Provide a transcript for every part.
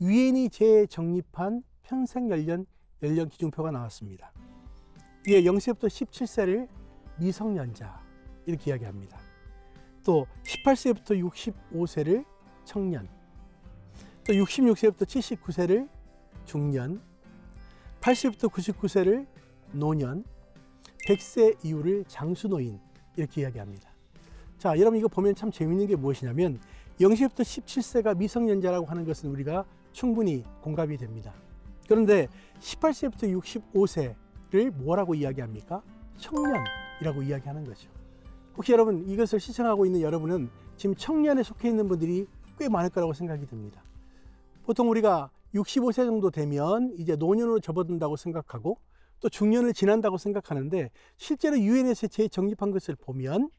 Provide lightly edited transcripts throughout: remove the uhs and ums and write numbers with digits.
유엔이 재정립한 평생 연령 기준표가 나왔습니다. 위에 0세부터 17세를 미성년자 이렇게 이야기합니다. 또 18세부터 65세를 청년, 또 66세부터 79세를 중년, 80세부터 99세를 노년, 100세 이후를 장수노인 이렇게 이야기합니다. 자, 여러분 이거 보면 참 재밌는 게 무엇이냐면 0세부터 17세가 미성년자라고 하는 것은 우리가 충분히 공감이 됩니다. 그런데 18세부터 65세를 뭐라고 이야기합니까? 청년이라고 이야기하는 거죠. 혹시 여러분 이것을 시청하고 있는 여러분은 지금 청년에 속해 있는 분들이 꽤 많을 거라고 생각이 듭니다. 보통 우리가 65세 정도 되면 이제 노년으로 접어든다고 생각하고 또 중년을 지난다고 생각하는데 실제로 유엔에서 재정립한 것을 보면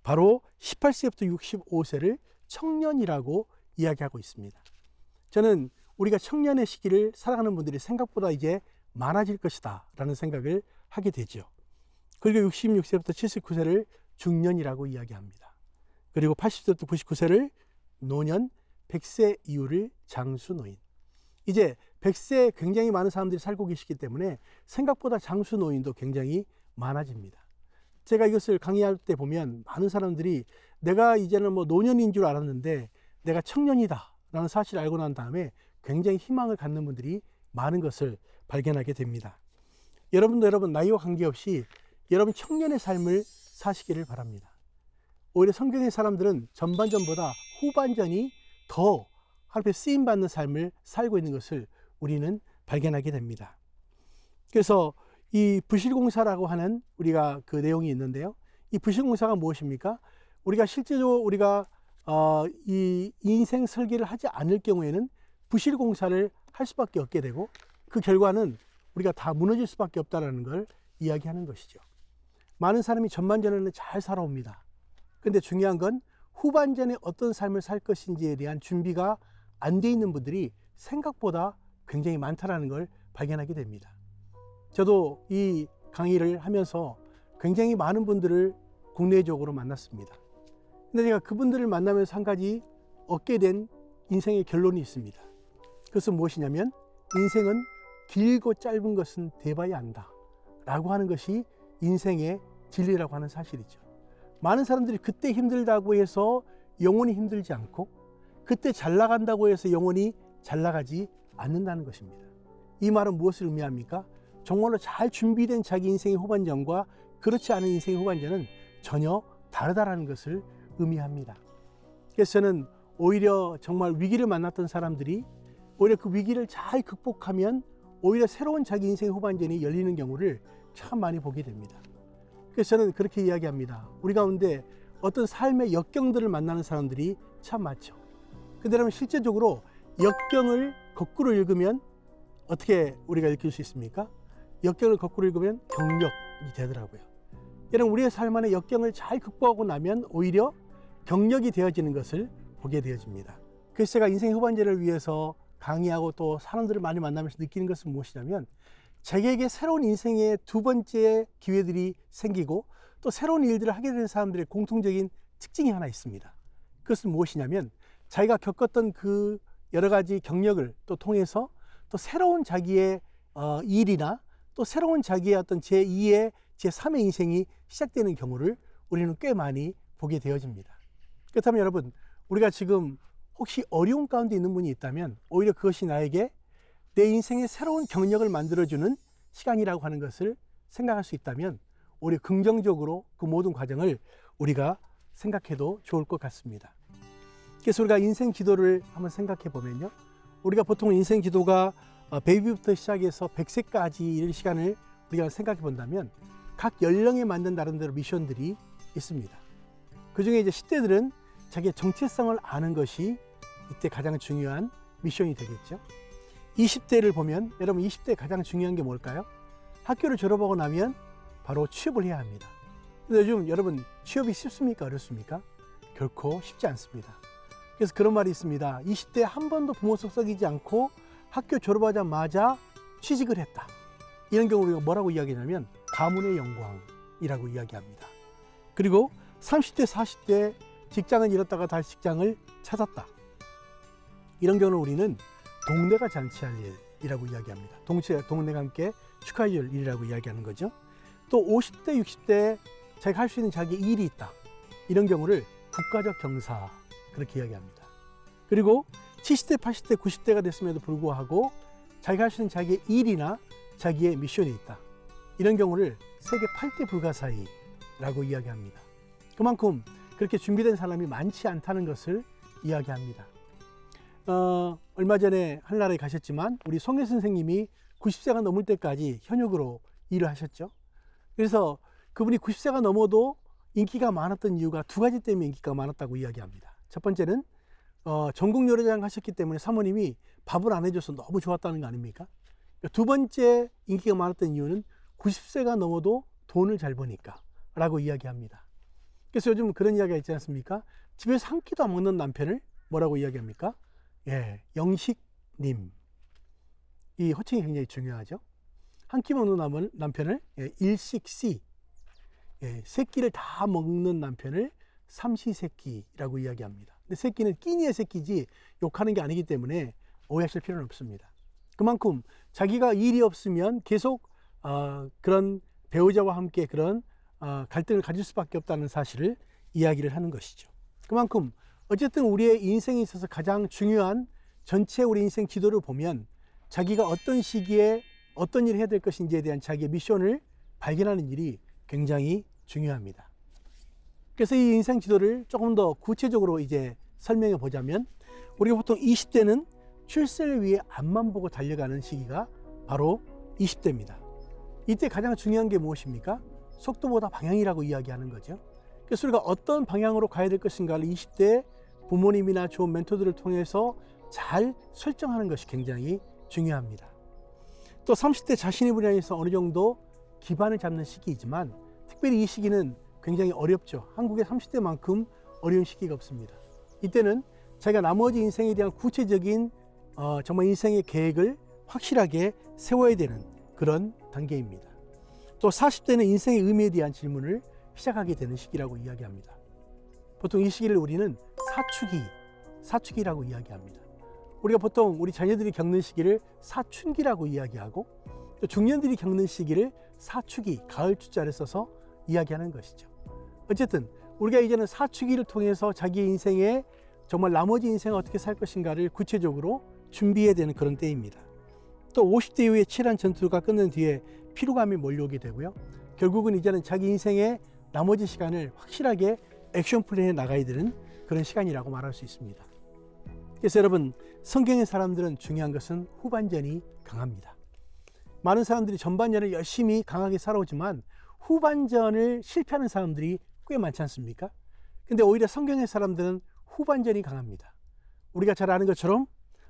바로 18세부터 65세를 청년이라고 이야기하고 있습니다. 저는 우리가 청년의 시기를 살아가는 분들이 생각보다 이제 많아질 것이다 라는 생각을 하게 되죠. 그리고 66세부터 79세를 중년이라고 이야기합니다. 그리고 80세부터 99세를 노년, 100세 이후를 장수노인. 이제 100세에 굉장히 많은 사람들이 살고 계시기 때문에 생각보다 장수노인도 굉장히 많아집니다. 제가 이것을 강의할 때 보면 많은 사람들이 내가 이제는 뭐 노년인 줄 알았는데 내가 청년이다 라는 사실을 알고 난 다음에 굉장히 희망을 갖는 분들이 많은 것을 발견하게 됩니다. 여러분도 여러분 나이와 관계없이 여러분 청년의 삶을 사시기를 바랍니다. 오히려 성경의 사람들은 전반전보다 후반전이 더 하나님의 쓰임받는 삶을 살고 있는 것을 우리는 발견하게 됩니다. 그래서 이 부실공사라고 하는 우리가 그 내용이 있는데요. 이 부실공사가 무엇입니까? 우리가 실제로 우리가 이 인생 설계를 하지 않을 경우에는 부실공사를 할 수밖에 없게 되고 그 결과는 우리가 다 무너질 수밖에 없다는 걸 이야기하는 것이죠. 많은 사람이 전반전에는 잘 살아옵니다. 근데 중요한 건 후반전에 어떤 삶을 살 것인지에 대한 준비가 안 돼 있는 분들이 생각보다 굉장히 많다는 걸 발견하게 됩니다. 저도 이 강의를 하면서 굉장히 많은 분들을 국내적으로 만났습니다. 근데 제가 그분들을 만나면서 한 가지 얻게 된 인생의 결론이 있습니다. 그것은 무엇이냐면 인생은 길고 짧은 것은 대봐야 한다 라고 하는 것이 인생의 진리라고 하는 사실이죠. 많은 사람들이 그때 힘들다고 해서 영원히 힘들지 않고 그때 잘 나간다고 해서 영원히 잘 나가지 않는다는 것입니다. 이 말은 무엇을 의미합니까? 정말로 잘 준비된 자기 인생의 후반전과 그렇지 않은 인생의 후반전은 전혀 다르다는 것을 의미합니다. 그래서 저는 오히려 정말 위기를 만났던 사람들이 오히려 그 위기를 잘 극복하면 오히려 새로운 자기 인생의 후반전이 열리는 경우를 참 많이 보게 됩니다. 그래서 저는 그렇게 이야기합니다. 우리 가운데 어떤 삶의 역경들을 만나는 사람들이 참 많죠. 근데 여러분 실제적으로 역경을 거꾸로 읽으면 어떻게 우리가 읽을 수 있습니까? 역경을 거꾸로 읽으면 경력이 되더라고요. 여러분 우리의 삶 안에 역경을 잘 극복하고 나면 오히려 경력이 되어지는 것을 보게 되어집니다. 그래서 제가 인생 후반전을 위해서 강의하고 또 사람들을 많이 만나면서 느끼는 것은 무엇이냐면 자기에게 새로운 인생의 두 번째 기회들이 생기고 또 새로운 일들을 하게 되는 사람들의 공통적인 특징이 하나 있습니다. 그것은 무엇이냐면 자기가 겪었던 그 여러 가지 경력을 또 통해서 또 새로운 자기의 일이나 또 새로운 자기의 어떤 제2의 제3의 인생이 시작되는 경우를 우리는 꽤 많이 보게 되어집니다. 그렇다면 여러분 우리가 지금 혹시 어려운 가운데 있는 분이 있다면 오히려 그것이 나에게 내 인생의 새로운 경력을 만들어주는 시간이라고 하는 것을 생각할 수 있다면 오히려 긍정적으로 그 모든 과정을 우리가 생각해도 좋을 것 같습니다. 그래서 우리가 인생 기도를 한번 생각해 보면요. 우리가 보통 인생 기도가 베이비부터 시작해서 100세까지 이를 시간을 우리가 생각해 본다면 각 연령에 맞는 나름대로 미션들이 있습니다. 그 중에 이제 10대들은 자기의 정체성을 아는 것이 이때 가장 중요한 미션이 되겠죠. 20대를 보면 여러분 20대 가장 중요한 게 뭘까요? 학교를 졸업하고 나면 바로 취업을 해야 합니다. 근데 요즘 여러분 취업이 쉽습니까? 어렵습니까? 결코 쉽지 않습니다. 그래서 그런 말이 있습니다. 20대에 한 번도 부모 속썩이지 않고 학교 졸업하자마자 취직을 했다. 이런 경우 우리가 뭐라고 이야기하냐면 가문의 영광이라고 이야기합니다. 그리고 30대, 40대 직장을 잃었다가 다시 직장을 찾았다. 이런 경우는 우리는 동네가 잔치할 일이라고 이야기합니다. 동네가 함께 축하할 일이라고 이야기하는 거죠. 또 50대, 60대 자기가 할 수 있는 자기 일이 있다. 이런 경우를 국가적 경사 그렇게 이야기합니다. 그리고 70대, 80대, 90대가 됐음에도 불구하고 자기가 할 수 있는 자기의 일이나 자기의 미션이 있다. 이런 경우를 세계 8대 불가사의라고 이야기합니다. 그만큼 그렇게 준비된 사람이 많지 않다는 것을 이야기합니다. 얼마 전에 한나라에 가셨지만 우리 송혜 선생님이 90세가 넘을 때까지 현역으로 일을 하셨죠. 그래서 그분이 90세가 넘어도 인기가 많았던 이유가 두 가지 때문에 인기가 많았다고 이야기합니다. 첫 번째는 전국 노래자랑 하셨기 때문에 사모님이 밥을 안 해줘서 너무 좋았다는 거 아닙니까? 두 번째 인기가 많았던 이유는 90세가 넘어도 돈을 잘 버니까 라고 이야기합니다. 그래서 요즘 그런 이야기가 있지 않습니까? 집에서 한 끼도 안 먹는 남편을 뭐라고 이야기합니까? 예, 영식님. 이 호칭이 굉장히 중요하죠. 한 끼 먹는 남편을 일식씨, 세 끼를 다 먹는 남편을 삼시세끼라고 이야기합니다. 근데 새끼는 끼니의 새끼지 욕하는 게 아니기 때문에 오해하실 필요는 없습니다. 그만큼 자기가 일이 없으면 계속 그런 배우자와 함께 그런 갈등을 가질 수밖에 없다는 사실을 이야기를 하는 것이죠. 그만큼 어쨌든 우리의 인생에 있어서 가장 중요한 전체 우리 인생 지도를 보면 자기가 어떤 시기에 어떤 일을 해야 될 것인지에 대한 자기의 미션을 발견하는 일이 굉장히 중요합니다. 그래서 이 인생 지도를 조금 더 구체적으로 이제 설명해 보자면 우리가 보통 20대는 출세를 위해 앞만 보고 달려가는 시기가 바로 20대입니다. 이때 가장 중요한 게 무엇입니까? 속도보다 방향이라고 이야기하는 거죠. 그래서 우리가 어떤 방향으로 가야 될 것인가를 20대 부모님이나 좋은 멘토들을 통해서 잘 설정하는 것이 굉장히 중요합니다. 또 30대 자신의 분야에서 어느 정도 기반을 잡는 시기이지만 특별히 이 시기는 굉장히 어렵죠. 한국의 30대만큼 어려운 시기가 없습니다. 이때는 자기가 나머지 인생에 대한 구체적인 정말 인생의 계획을 확실하게 세워야 되는 그런 단계입니다. 또 40대는 인생의 의미에 대한 질문을 시작하게 되는 시기라고 이야기합니다. 보통 이 시기를 우리는 사춘기라고 이야기합니다. 우리가 보통 우리 자녀들이 겪는 시기를 사춘기라고 이야기하고 또 중년들이 겪는 시기를 사축이, 가을 추자를 써서 이야기하는 것이죠. 어쨌든 우리가 이제는 사춘기를 통해서 자기 인생에 정말 나머지 인생을 어떻게 살 것인가를 구체적으로 준비해야 되는 그런 때입니다. 또 50대 이후에 치열한 전투가 끝난 뒤에 피로감이 몰려오게 되고요. 결국은 이제는 자기 인생의 나머지 시간을 확실하게 액션 플랜에 나가야 되는 그런 시간이라고 말할 수 있습니다. 그래서 여러분, 성경의 사람들은 중요한 것은 후반전이 강합니다. 많은 사람들이 전반전을 열심히 강하게 살아오지만 후반전을 실패하는 사람들이 꽤 많지 않습니까? 근데 오히려 성경의 사람들은 후반전이 강합니다. 우리가 잘 아는 것처럼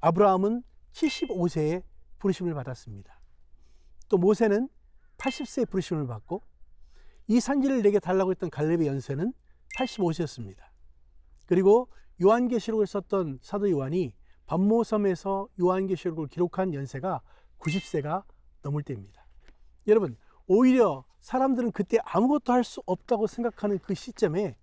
아브라함은 75세에 부르심을 받았습니다. 또 모세는 80세에 부르심을 받고 이 산지를 내게 달라고 했던 갈렙의 연세는 85세였습니다. 그리고 요한계시록을 썼던 사도 요한이 반모섬에서 요한계시록을 기록한 연세가 90세가 넘을 때입니다. 여러분, 오히려 사람들은 그때 아무것도 할 수 없다고 생각하는 그 시점에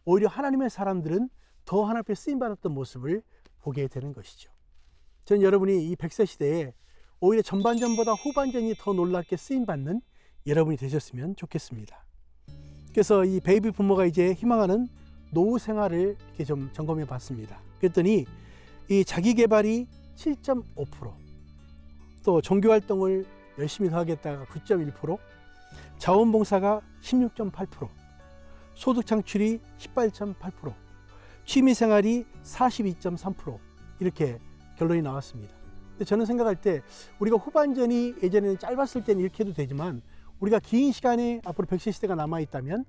오히려 하나님의 사람들은 더 하나님 앞에 쓰임받았던 모습을 보게 되는 것이죠. 저는 여러분이 이 100세 시대에 오히려 전반전보다 후반전이 더 놀랍게 쓰임받는 여러분이 되셨으면 좋겠습니다. 그래서 이 베이비 부모가 이제 희망하는 노후 생활을 이렇게 좀 점검해 봤습니다. 그랬더니 이 자기 개발이 7.5%, 또 종교 활동을 열심히 더 하겠다가 9.1%, 자원봉사가 16.8%, 소득 창출이 18.8%, 취미 생활이 42.3% 이렇게 결론이 나왔습니다. 근데 저는 생각할 때 우리가 후반전이 예전에는 짧았을 때는 이렇게 해도 되지만 우리가 긴 시간에 앞으로 100세 시대가 남아 있다면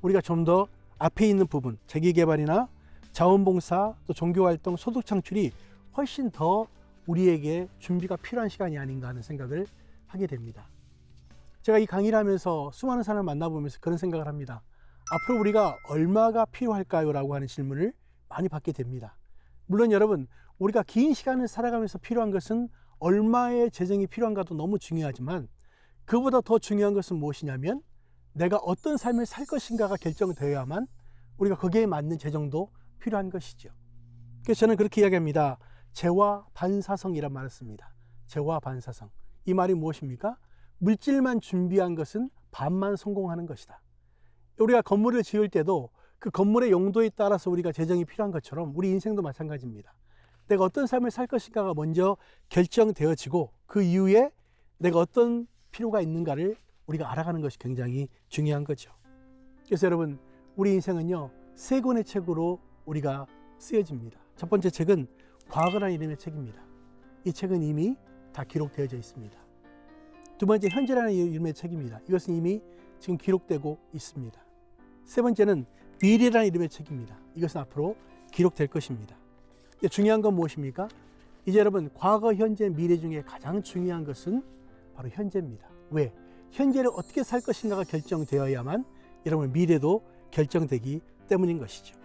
우리가 좀 더 앞에 있는 부분, 자기개발이나 자원봉사, 또 종교활동, 소득 창출이 훨씬 더 우리에게 준비가 필요한 시간이 아닌가 하는 생각을 하게 됩니다. 제가 이 강의를 하면서 수많은 사람을 만나보면서 그런 생각을 합니다. 앞으로 우리가 얼마가 필요할까요? 라고 하는 질문을 많이 받게 됩니다. 물론 여러분, 우리가 긴 시간을 살아가면서 필요한 것은 얼마의 재정이 필요한가도 너무 중요하지만 그보다 더 중요한 것은 무엇이냐면 내가 어떤 삶을 살 것인가가 결정되어야만 우리가 거기에 맞는 재정도 필요한 것이죠. 그래서 저는 그렇게 이야기합니다. 재화 반사성이란 말을 씁니다. 재화 반사성. 이 말이 무엇입니까? 물질만 준비한 것은 반만 성공하는 것이다. 우리가 건물을 지을 때도 그 건물의 용도에 따라서 우리가 재정이 필요한 것처럼 우리 인생도 마찬가지입니다. 내가 어떤 삶을 살 것인가가 먼저 결정되어지고 그 이후에 내가 어떤 필요가 있는가를 우리가 알아가는 것이 굉장히 중요한 거죠. 그래서 여러분, 우리 인생은요, 세 권의 책으로 우리가 쓰여집니다. 첫 번째 책은 과거라는 이름의 책입니다. 이 책은 이미 다 기록되어져 있습니다. 두 번째, 현재라는 이름의 책입니다. 이것은 이미 지금 기록되고 있습니다. 세 번째는 미래라는 이름의 책입니다. 이것은 앞으로 기록될 것입니다. 중요한 건 무엇입니까? 이제 여러분, 과거, 현재, 미래 중에 가장 중요한 것은 바로 현재입니다. 왜? 현재를 어떻게 살 것인가가 결정되어야만 여러분 미래도 결정되기 때문인 것이죠.